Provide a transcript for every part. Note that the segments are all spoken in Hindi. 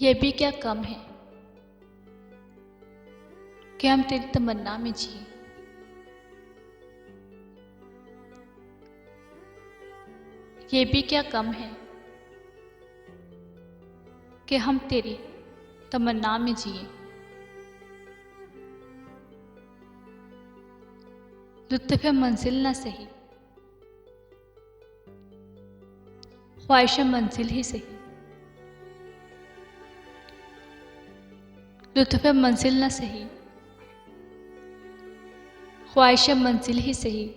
ये भी क्या कम है कि हम तेरी तमन्ना में जिए। ये भी क्या कम है कि हम तेरी तमन्ना में जिए। लुत्फ़ मंजिल न सही, ख्वाहिश मंजिल ही सही। लुत्फ़ मंजिल न सही, ख्वाहिश मंजिल ही सही।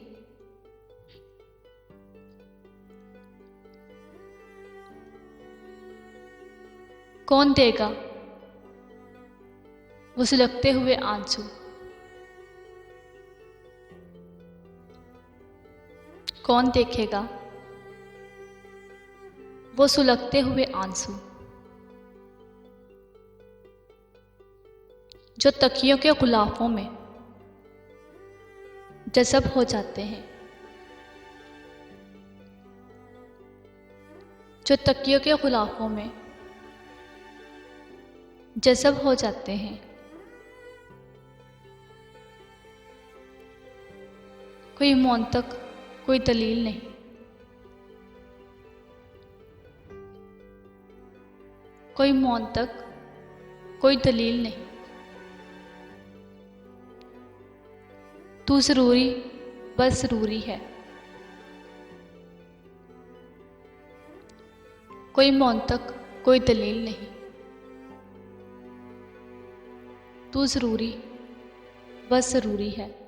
कौन देगा वो सुलगते हुए आंसू। कौन देखेगा वो सुलगते हुए आंसू, जो तकियों के गुलाफों में जज़ब हो जाते हैं। जो तकियों के गुलाफों में जज़ब हो जाते हैं। कोई मौन तक कोई दलील नहीं, कोई मौन तक कोई दलील नहीं। तू ज़रूरी बस ज़रूरी है। कोई मौन तक कोई दलील नहीं। तू ज़रूरी बस ज़रूरी है।